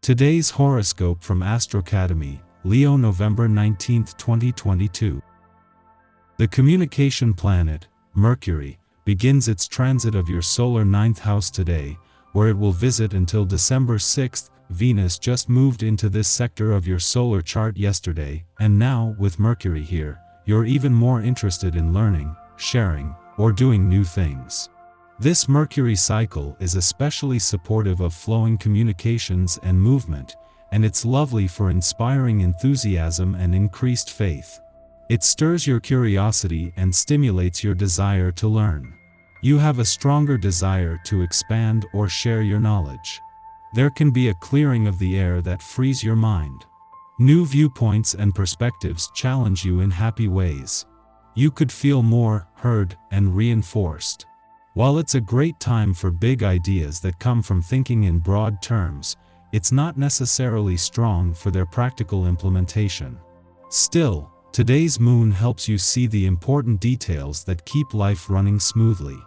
Today's horoscope from Astrocademy, Leo November 19, 2022. The communication planet, Mercury, begins its transit of your solar 9th house today, where it will visit until December 6th. Venus just moved into this sector of your solar chart yesterday, and now, with Mercury here, you're even more interested in learning, sharing, or doing new things. This Mercury cycle is especially supportive of flowing communications and movement, and it's lovely for inspiring enthusiasm and increased faith. It stirs your curiosity and stimulates your desire to learn. You have a stronger desire to expand or share your knowledge. There can be a clearing of the air that frees your mind. New viewpoints and perspectives challenge you in happy ways. You could feel more heard and reinforced. While it's a great time for big ideas that come from thinking in broad terms, it's not necessarily strong for their practical implementation. Still, today's moon helps you see the important details that keep life running smoothly.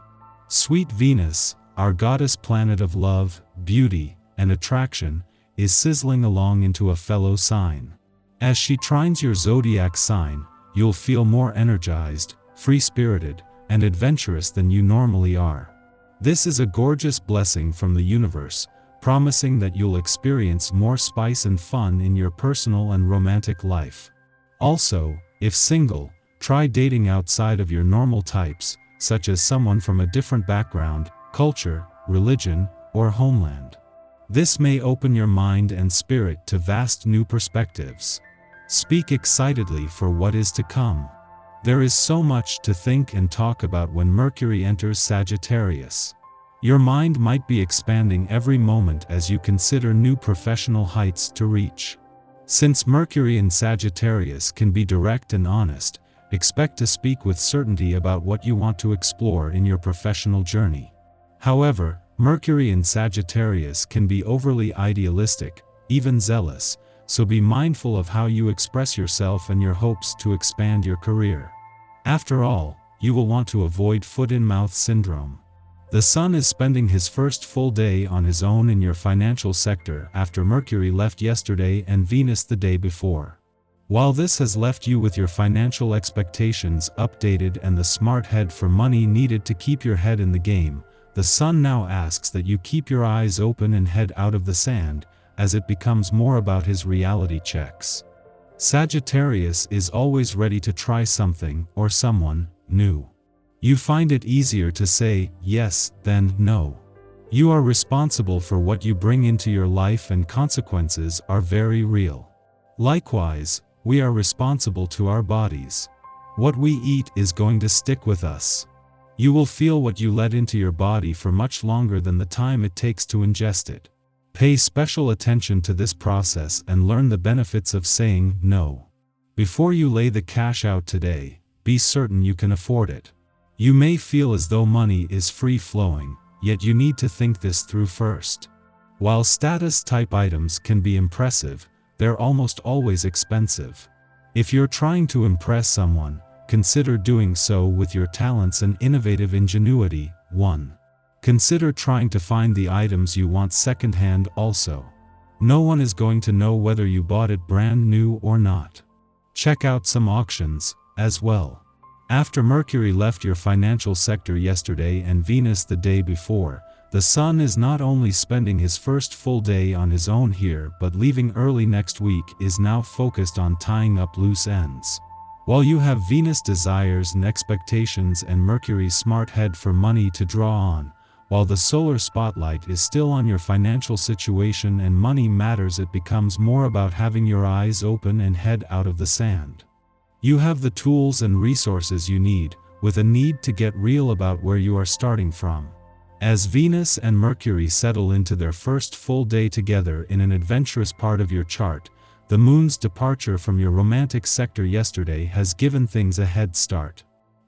Sweet Venus, our goddess planet of love, beauty, and attraction, is sizzling along into a fellow sign. As she trines your zodiac sign, you'll feel more energized, free-spirited, and adventurous than you normally are. This is a gorgeous blessing from the universe, promising that you'll experience more spice and fun in your personal and romantic life. Also, if single, try dating outside of your normal types, such as someone from a different background, culture, religion, or homeland. This may open your mind and spirit to vast new perspectives. Speak excitedly for what is to come. There is so much to think and talk about when Mercury enters Sagittarius. Your mind might be expanding every moment as you consider new professional heights to reach. Since Mercury in Sagittarius can be direct and honest, expect to speak with certainty about what you want to explore in your professional journey. However, Mercury in Sagittarius can be overly idealistic, even zealous, so be mindful of how you express yourself and your hopes to expand your career. After all, you will want to avoid foot-in-mouth syndrome. The Sun is spending his first full day on his own in your financial sector after Mercury left yesterday and Venus the day before. While this has left you with your financial expectations updated and the smart head for money needed to keep your head in the game, the Sun now asks that you keep your eyes open and head out of the sand, as it becomes more about his reality checks. Sagittarius is always ready to try something or someone new. You find it easier to say yes than no. You are responsible for what you bring into your life, and consequences are very real. Likewise, we are responsible to our bodies. What we eat is going to stick with us. You will feel what you let into your body for much longer than the time it takes to ingest it. Pay special attention to this process and learn the benefits of saying no. Before you lay the cash out today, be certain you can afford it. You may feel as though money is free-flowing, yet you need to think this through first. While status-type items can be impressive, they're almost always expensive. If you're trying to impress someone, consider doing so with your talents and innovative ingenuity. 1. Consider trying to find the items you want secondhand also. No one is going to know whether you bought it brand new or not. Check out some auctions, as well. After Mercury left your financial sector yesterday and Venus the day before, the Sun is not only spending his first full day on his own here but leaving early next week is now focused on tying up loose ends. While you have Venus desires and expectations and Mercury's smart head for money to draw on, while the solar spotlight is still on your financial situation and money matters, it becomes more about having your eyes open and head out of the sand. You have the tools and resources you need, with a need to get real about where you are starting from. As Venus and Mercury settle into their first full day together in an adventurous part of your chart, the Moon's departure from your romantic sector yesterday has given things a head start.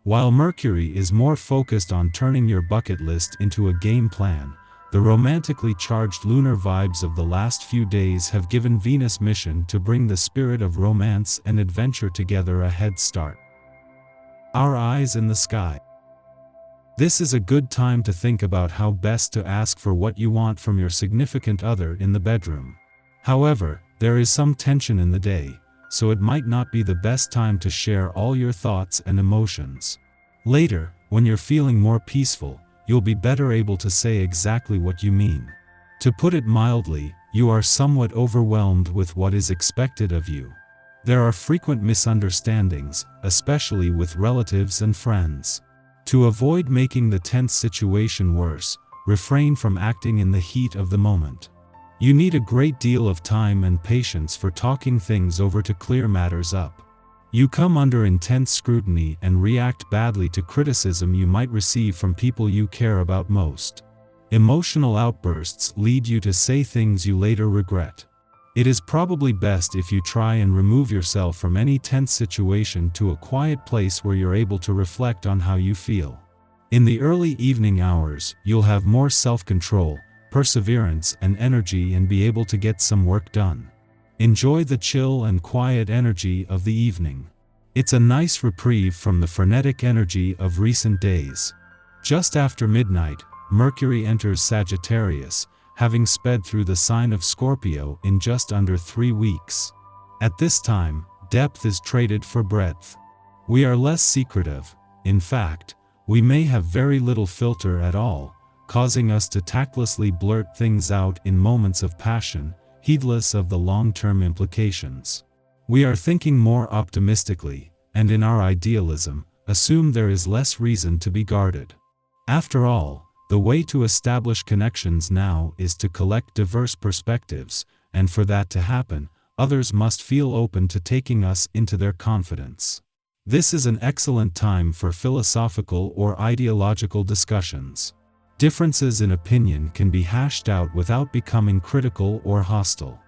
While Mercury is more focused on turning your bucket list into a game plan, the romantically charged lunar vibes of the last few days have given Venus' mission to bring the spirit of romance and adventure together a head start. Our eyes in the sky. This is a good time to think about how best to ask for what you want from your significant other in the bedroom. However, there is some tension in the day, so it might not be the best time to share all your thoughts and emotions. Later, when you're feeling more peaceful, you'll be better able to say exactly what you mean. To put it mildly, you are somewhat overwhelmed with what is expected of you. There are frequent misunderstandings, especially with relatives and friends. To avoid making the tense situation worse, refrain from acting in the heat of the moment. You need a great deal of time and patience for talking things over to clear matters up. You come under intense scrutiny and react badly to criticism you might receive from people you care about most. Emotional outbursts lead you to say things you later regret. It is probably best if you try and remove yourself from any tense situation to a quiet place where you're able to reflect on how you feel. In the early evening hours, you'll have more self-control, perseverance, and energy and be able to get some work done. Enjoy the chill and quiet energy of the evening. It's a nice reprieve from the frenetic energy of recent days. Just after midnight, Mercury enters Sagittarius, having sped through the sign of Scorpio in just under 3 weeks. At this time, depth is traded for breadth. We are less secretive. In fact, we may have very little filter at all, causing us to tactlessly blurt things out in moments of passion, heedless of the long-term implications. We are thinking more optimistically, and in our idealism, assume there is less reason to be guarded. After all, the way to establish connections now is to collect diverse perspectives, and for that to happen, others must feel open to taking us into their confidence. This is an excellent time for philosophical or ideological discussions. Differences in opinion can be hashed out without becoming critical or hostile.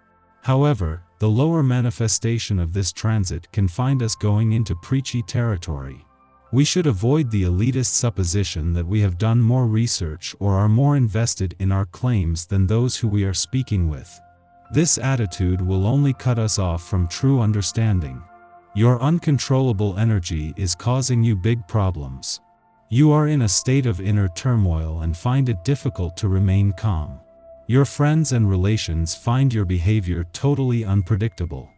However, the lower manifestation of this transit can find us going into preachy territory. We should avoid the elitist supposition that we have done more research or are more invested in our claims than those who we are speaking with. This attitude will only cut us off from true understanding. Your uncontrollable energy is causing you big problems. You are in a state of inner turmoil and find it difficult to remain calm. Your friends and relations find your behavior totally unpredictable.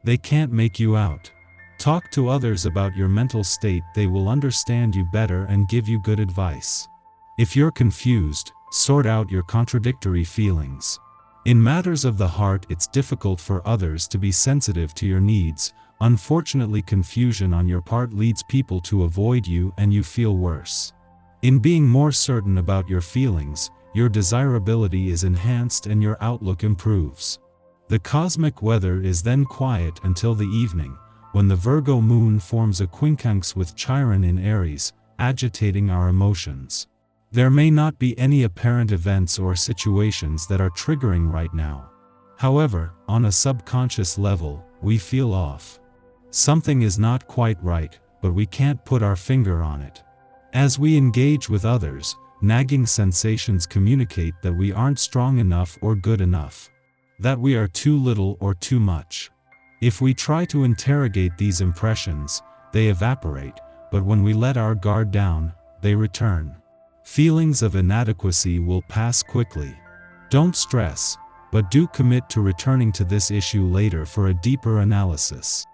They can't make you out. Talk to others about your mental state, they will understand you better and give you good advice. If you're confused, sort out your contradictory feelings. In matters of the heart, it's difficult for others to be sensitive to your needs. Unfortunately, confusion on your part leads people to avoid you and you feel worse. In being more certain about your feelings, your desirability is enhanced and your outlook improves. The cosmic weather is then quiet until the evening, when the Virgo moon forms a quincunx with Chiron in Aries, agitating our emotions. There may not be any apparent events or situations that are triggering right now. However, on a subconscious level, we feel off. Something is not quite right, but we can't put our finger on it. As we engage with others, nagging sensations communicate that we aren't strong enough or good enough, that we are too little or too much. If we try to interrogate these impressions, they evaporate, but when we let our guard down, they return. Feelings of inadequacy will pass quickly. Don't stress, but do commit to returning to this issue later for a deeper analysis.